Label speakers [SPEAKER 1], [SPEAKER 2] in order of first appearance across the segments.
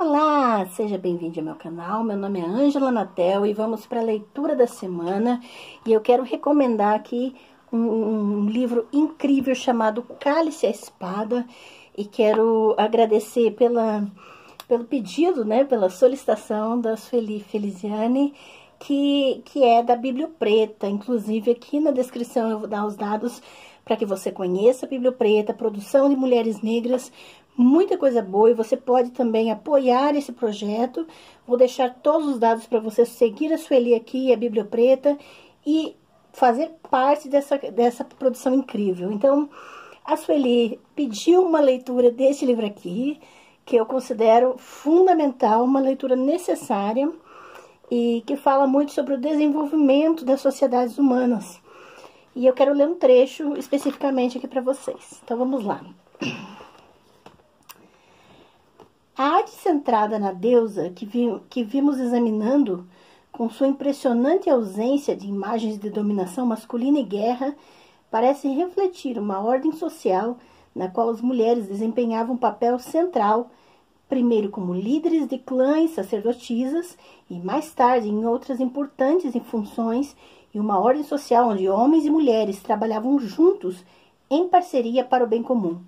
[SPEAKER 1] Olá, seja bem-vindo ao meu canal. Meu nome é Ângela Natel e vamos para a leitura da semana. E eu quero recomendar aqui um livro incrível chamado Cálice e a Espada. E quero agradecer pelo pedido, né, pela solicitação da Sueli Feliciane, que é da Bíblia Preta. Inclusive, aqui na descrição eu vou dar os dados para que você conheça a Bíblia Preta, produção de mulheres negras, muita coisa boa. E você pode também apoiar esse projeto. Vou deixar todos os dados para você seguir a Sueli aqui, a Bíblia Preta, e fazer parte dessa produção incrível. Então, a Sueli pediu uma leitura desse livro aqui, que eu considero fundamental, uma leitura necessária, e que fala muito sobre o desenvolvimento das sociedades humanas. E eu quero ler um trecho especificamente aqui para vocês. Então, vamos lá. A arte centrada na deusa que vimos examinando, com sua impressionante ausência de imagens de dominação masculina e guerra, parece refletir uma ordem social na qual as mulheres desempenhavam um papel central, primeiro como líderes de clãs sacerdotisas e mais tarde em outras importantes funções, e uma ordem social onde homens e mulheres trabalhavam juntos em parceria para o bem comum.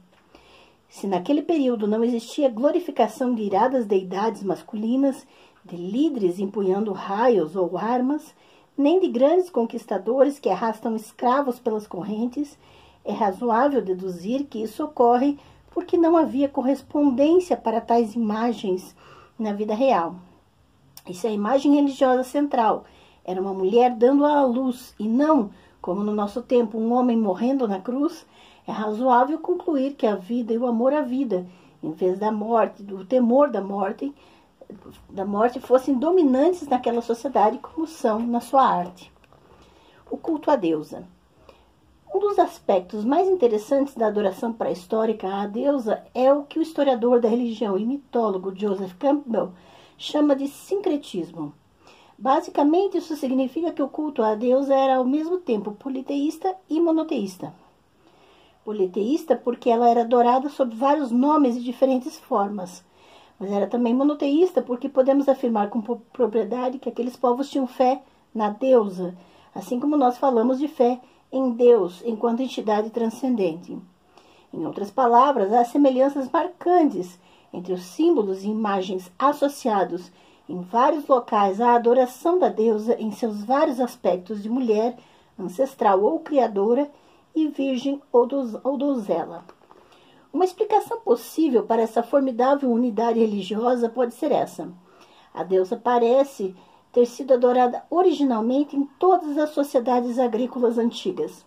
[SPEAKER 1] Se naquele período não existia glorificação de iradas deidades masculinas, de líderes empunhando raios ou armas, nem de grandes conquistadores que arrastam escravos pelas correntes, é razoável deduzir que isso ocorre porque não havia correspondência para tais imagens na vida real. E se a imagem religiosa central era uma mulher dando à luz e não, como no nosso tempo, um homem morrendo na cruz, é razoável concluir que a vida e o amor à vida, em vez da morte, do temor da morte fossem dominantes naquela sociedade como são na sua arte. O culto à deusa. Um dos aspectos mais interessantes da adoração pré-histórica à deusa é o que o historiador da religião e mitólogo Joseph Campbell chama de sincretismo. Basicamente, isso significa que o culto à deusa era ao mesmo tempo politeísta e monoteísta. Politeísta porque ela era adorada sob vários nomes e diferentes formas, mas era também monoteísta porque podemos afirmar com propriedade que aqueles povos tinham fé na deusa, assim como nós falamos de fé em Deus enquanto entidade transcendente. Em outras palavras, há semelhanças marcantes entre os símbolos e imagens associados em vários locais à adoração da deusa em seus vários aspectos de mulher, ancestral ou criadora, e virgem ou donzela. Uma explicação possível para essa formidável unidade religiosa pode ser essa. A deusa parece ter sido adorada originalmente em todas as sociedades agrícolas antigas.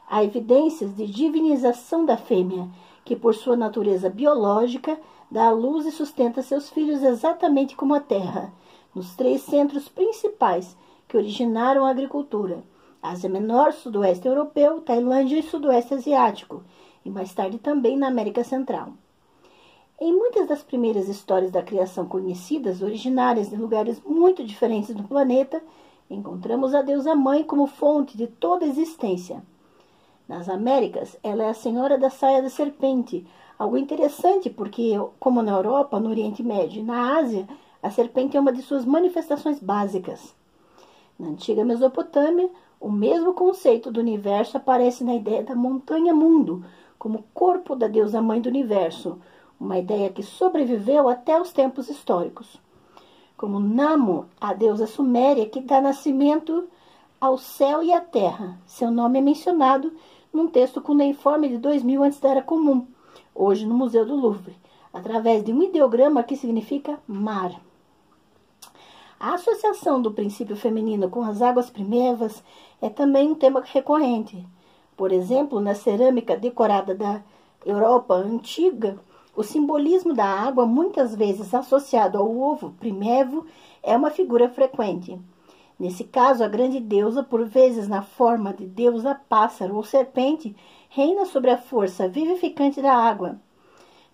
[SPEAKER 1] Há evidências de divinização da fêmea, que por sua natureza biológica dá à luz e sustenta seus filhos exatamente como a terra, nos três centros principais que originaram a agricultura: Ásia Menor, Sudoeste Europeu, Tailândia e Sudoeste Asiático, e mais tarde também na América Central. Em muitas das primeiras histórias da criação conhecidas, originárias de lugares muito diferentes do planeta, encontramos a deusa mãe como fonte de toda a existência. Nas Américas, ela é a senhora da saia da serpente, algo interessante porque, como na Europa, no Oriente Médio e na Ásia, a serpente é uma de suas manifestações básicas. Na antiga Mesopotâmia, o mesmo conceito do universo aparece na ideia da montanha-mundo, como corpo da deusa mãe do universo, uma ideia que sobreviveu até os tempos históricos. Como Namo, a deusa suméria que dá nascimento ao céu e à terra. Seu nome é mencionado num texto cuneiforme de 2000 antes da Era Comum, hoje no Museu do Louvre, através de um ideograma que significa mar. A associação do princípio feminino com as águas primevas é também um tema recorrente. Por exemplo, na cerâmica decorada da Europa antiga, o simbolismo da água, muitas vezes associado ao ovo primevo, é uma figura frequente. Nesse caso, a grande deusa, por vezes na forma de deusa pássaro ou serpente, reina sobre a força vivificante da água.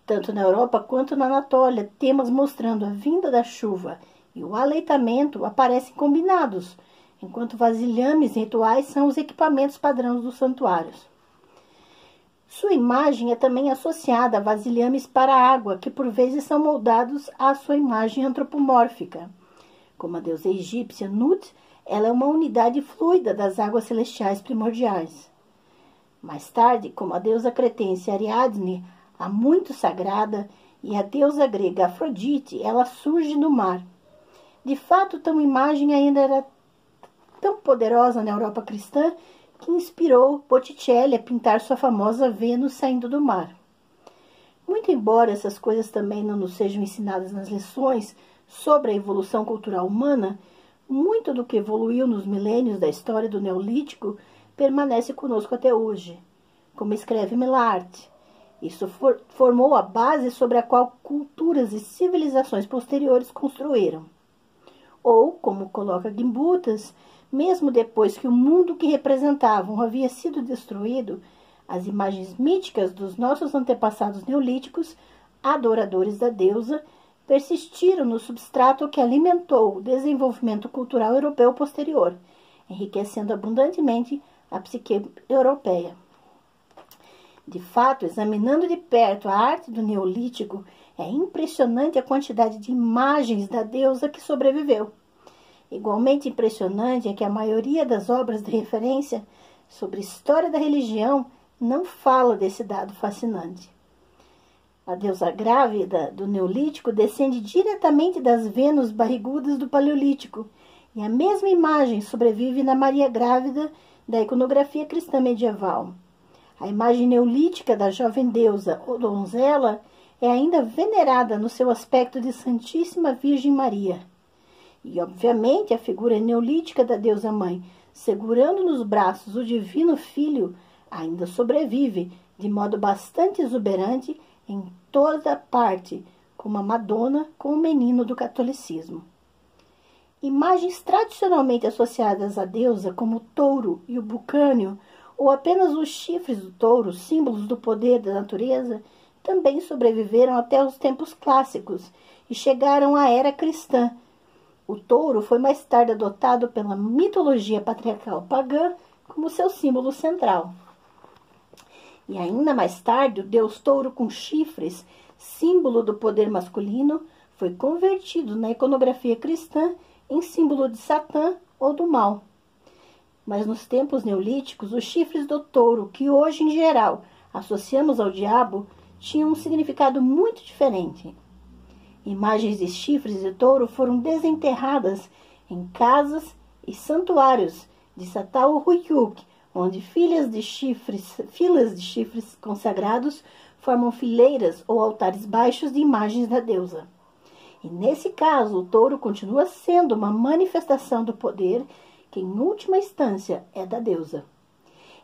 [SPEAKER 1] Tanto na Europa quanto na Anatólia, temas mostrando a vinda da chuva e o aleitamento aparecem combinados, enquanto vasilhames rituais são os equipamentos padrões dos santuários. Sua imagem é também associada a vasilhames para água, que por vezes são moldados à sua imagem antropomórfica. Como a deusa egípcia Nut, ela é uma unidade fluida das águas celestiais primordiais. Mais tarde, como a deusa cretense Ariadne, a muito sagrada, e a deusa grega Afrodite, ela surge no mar. De fato, tal imagem ainda era tão poderosa na Europa cristã que inspirou Botticelli a pintar sua famosa Vênus saindo do mar. Muito embora essas coisas também não nos sejam ensinadas nas lições sobre a evolução cultural humana, muito do que evoluiu nos milênios da história do Neolítico permanece conosco até hoje. Como escreve Millard, isso formou a base sobre a qual culturas e civilizações posteriores construíram. Ou, como coloca Gimbutas, mesmo depois que o mundo que representavam havia sido destruído, as imagens míticas dos nossos antepassados neolíticos, adoradores da deusa, persistiram no substrato que alimentou o desenvolvimento cultural europeu posterior, enriquecendo abundantemente a psique europeia. De fato, examinando de perto a arte do Neolítico, é impressionante a quantidade de imagens da deusa que sobreviveu. Igualmente impressionante é que a maioria das obras de referência sobre história da religião não fala desse dado fascinante. A deusa grávida do Neolítico descende diretamente das Vênus barrigudas do Paleolítico, e a mesma imagem sobrevive na Maria grávida da iconografia cristã medieval. A imagem neolítica da jovem deusa ou donzela é ainda venerada no seu aspecto de Santíssima Virgem Maria. E, obviamente, a figura neolítica da deusa mãe, segurando nos braços o divino filho, ainda sobrevive de modo bastante exuberante em toda parte, como a Madonna com o menino do catolicismo. Imagens tradicionalmente associadas à deusa, como o touro e o bucânio, ou apenas os chifres do touro, símbolos do poder da natureza, também sobreviveram até os tempos clássicos e chegaram à era cristã. O touro foi mais tarde adotado pela mitologia patriarcal pagã como seu símbolo central. E ainda mais tarde, o deus touro com chifres, símbolo do poder masculino, foi convertido na iconografia cristã em símbolo de Satã ou do mal. Mas nos tempos neolíticos, os chifres do touro, que hoje em geral associamos ao diabo, tinham um significado muito diferente. Imagens de chifres de touro foram desenterradas em casas e santuários de Çatalhöyük, onde filas de chifres consagrados formam fileiras ou altares baixos de imagens da deusa. E nesse caso, o touro continua sendo uma manifestação do poder que, em última instância, é da deusa.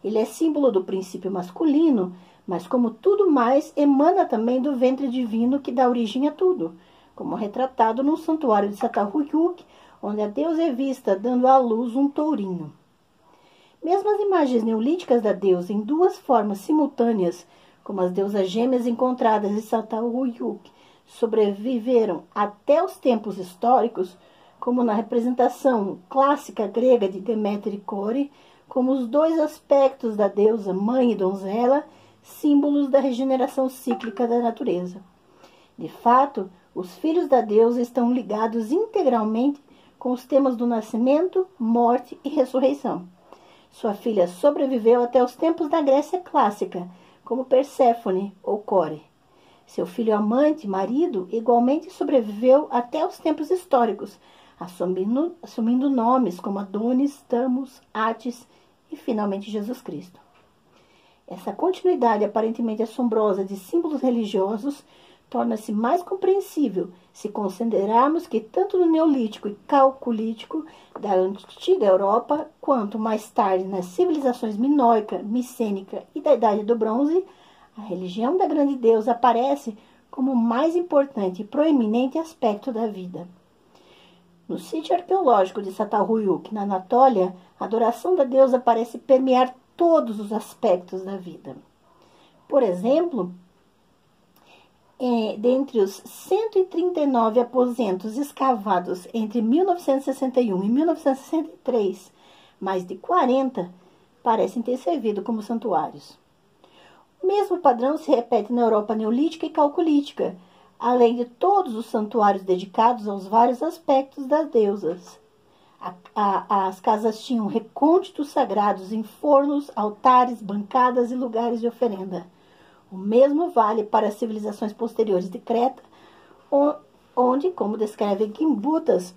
[SPEAKER 1] Ele é símbolo do princípio masculino, mas, como tudo mais, emana também do ventre divino que dá origem a tudo, como retratado no santuário de Çatalhöyük, onde a deusa é vista dando à luz um tourinho. Mesmo as imagens neolíticas da deusa em duas formas simultâneas, como as deusas gêmeas encontradas em Çatalhöyük, sobreviveram até os tempos históricos, como na representação clássica grega de Deméter e Core, como os dois aspectos da deusa mãe e donzela, símbolos da regeneração cíclica da natureza. De fato, os filhos da deusa estão ligados integralmente com os temas do nascimento, morte e ressurreição. Sua filha sobreviveu até os tempos da Grécia clássica, como Perséfone ou Core. Seu filho amante, marido, igualmente sobreviveu até os tempos históricos, assumindo nomes como Adonis, Thamus, Atis e, finalmente, Jesus Cristo. Essa continuidade aparentemente assombrosa de símbolos religiosos torna-se mais compreensível se considerarmos que tanto no Neolítico e Calcolítico da antiga Europa, quanto mais tarde nas civilizações minoica, micênica e da Idade do Bronze, a religião da grande deusa aparece como o mais importante e proeminente aspecto da vida. No sítio arqueológico de Çatalhöyük, na Anatólia, a adoração da deusa parece permear todos os aspectos da vida. Por exemplo, dentre os 139 aposentos escavados entre 1961 e 1963, mais de 40 parecem ter servido como santuários. O mesmo padrão se repete na Europa neolítica e calcolítica, além de todos os santuários dedicados aos vários aspectos das deusas. As casas tinham recônditos sagrados em fornos, altares, bancadas e lugares de oferenda. O mesmo vale para as civilizações posteriores de Creta, onde, como descreve Gimbutas,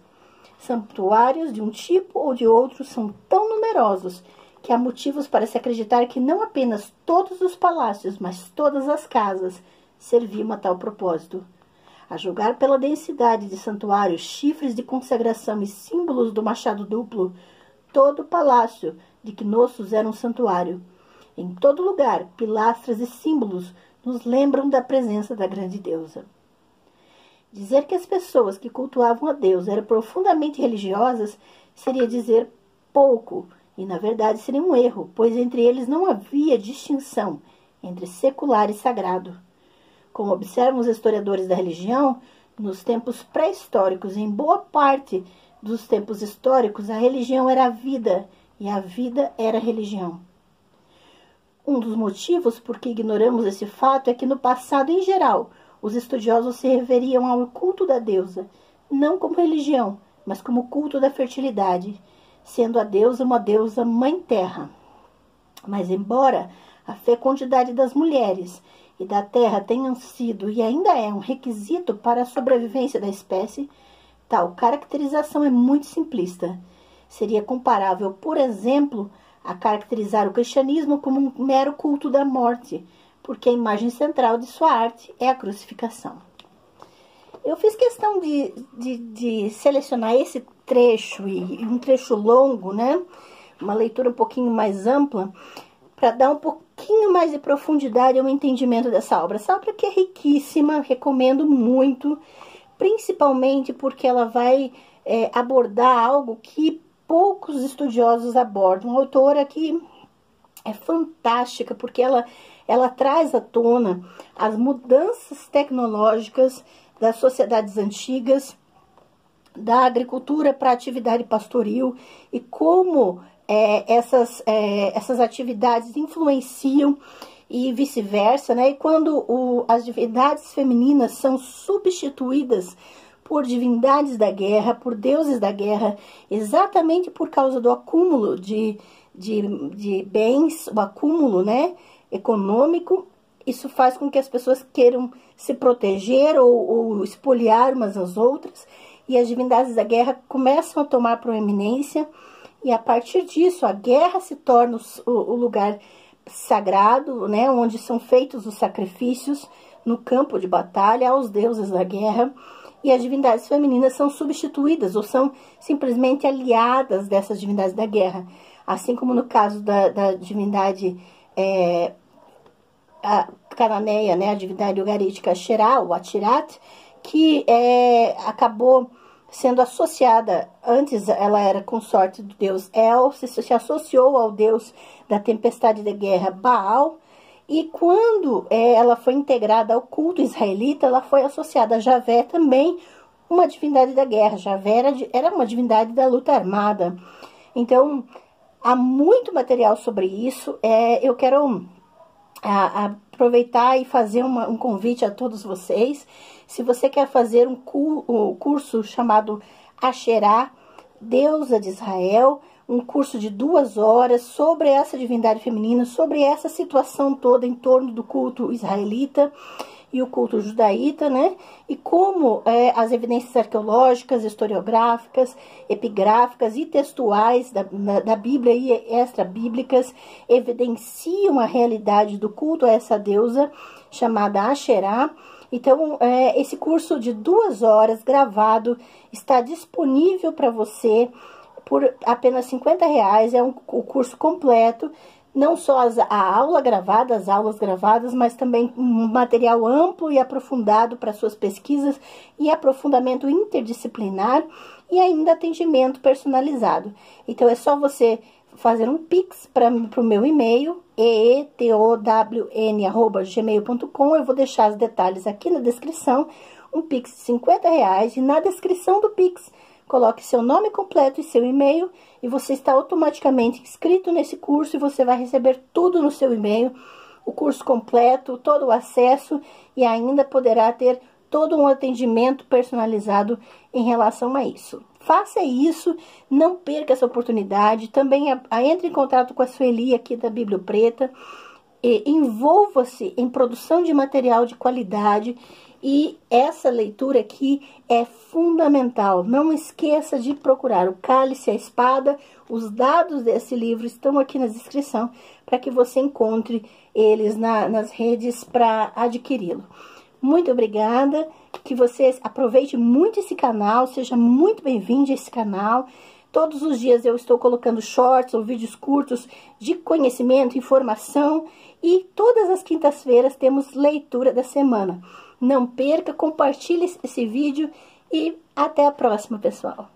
[SPEAKER 1] santuários de um tipo ou de outro são tão numerosos que há motivos para se acreditar que não apenas todos os palácios, mas todas as casas serviam a tal propósito. A julgar pela densidade de santuários, chifres de consagração e símbolos do machado duplo, todo o palácio de Knossos era um santuário. Em todo lugar, pilastras e símbolos nos lembram da presença da grande deusa. Dizer que as pessoas que cultuavam a Deus eram profundamente religiosas seria dizer pouco, e na verdade seria um erro, pois entre eles não havia distinção entre secular e sagrado. Como observam os historiadores da religião, nos tempos pré-históricos e em boa parte dos tempos históricos, a religião era a vida e a vida era a religião. Um dos motivos por que ignoramos esse fato é que no passado, em geral, os estudiosos se referiam ao culto da deusa, não como religião, mas como culto da fertilidade, sendo a deusa uma deusa mãe terra. Mas embora a fecundidade das mulheres e da terra tenham sido e ainda é um requisito para a sobrevivência da espécie, tal caracterização é muito simplista. Seria comparável, por exemplo, a caracterizar o cristianismo como um mero culto da morte, porque a imagem central de sua arte é a crucificação. Eu fiz questão de selecionar esse trecho, e um trecho longo, né? Uma leitura um pouquinho mais ampla, para dar um pouquinho mais de profundidade ao entendimento dessa obra. Essa obra que é riquíssima, recomendo muito, principalmente porque ela vai abordar algo que poucos estudiosos abordam. Uma autora que é fantástica, porque ela traz à tona as mudanças tecnológicas das sociedades antigas, da agricultura para a atividade pastoril e como essas atividades influenciam e vice-versa, né? E quando as divindades femininas são substituídas por divindades da guerra, por deuses da guerra, exatamente por causa do acúmulo de bens, o acúmulo, né, econômico. Isso faz com que as pessoas queiram se proteger ou espoliar umas às outras, e as divindades da guerra começam a tomar proeminência, e a partir disso a guerra se torna o lugar sagrado, né, onde são feitos os sacrifícios no campo de batalha aos deuses da guerra, e as divindades femininas são substituídas ou são simplesmente aliadas dessas divindades da guerra. Assim como no caso da divindade cananeia, né, a divindade ugarítica Asherah, ou Atirat, que acabou sendo associada, antes ela era consorte do deus El, se associou ao deus da tempestade de guerra Baal, e quando ela foi integrada ao culto israelita, ela foi associada a Javé também, uma divindade da guerra. Javé era uma divindade da luta armada. Então, há muito material sobre isso. Eu quero aproveitar e fazer um convite a todos vocês. Se você quer fazer um curso chamado Asherah, Deusa de Israel, um curso de 2 horas sobre essa divindade feminina, sobre essa situação toda em torno do culto israelita e o culto judaíta, né? E como as evidências arqueológicas, historiográficas, epigráficas e textuais da Bíblia e extra-bíblicas evidenciam a realidade do culto a essa deusa chamada Asherah. Então, esse curso de 2 horas gravado está disponível para você por apenas R$50, é o curso completo, não só a aula gravada, as aulas gravadas, mas também um material amplo e aprofundado para suas pesquisas e aprofundamento interdisciplinar e ainda atendimento personalizado. Então, é só você fazer um Pix para o meu e-mail, eetown@gmail.com. Eu vou deixar os detalhes aqui na descrição, um Pix de R$50, e na descrição do Pix coloque seu nome completo e seu e-mail, e você está automaticamente inscrito nesse curso, e você vai receber tudo no seu e-mail, o curso completo, todo o acesso e ainda poderá ter todo um atendimento personalizado em relação a isso. Faça isso, não perca essa oportunidade. Também entre em contato com a Sueli aqui da Bíblia Preta. Envolva-se em produção de material de qualidade e essa leitura aqui é fundamental. Não esqueça de procurar o Cálice e a Espada. Os dados desse livro estão aqui na descrição para que você encontre eles nas redes para adquiri-lo. Muito obrigada, que você aproveite muito esse canal, seja muito bem-vindo a esse canal. Todos os dias eu estou colocando shorts ou vídeos curtos de conhecimento, informação e todas as quintas-feiras temos leitura da semana. Não perca, compartilhe esse vídeo e até a próxima, pessoal.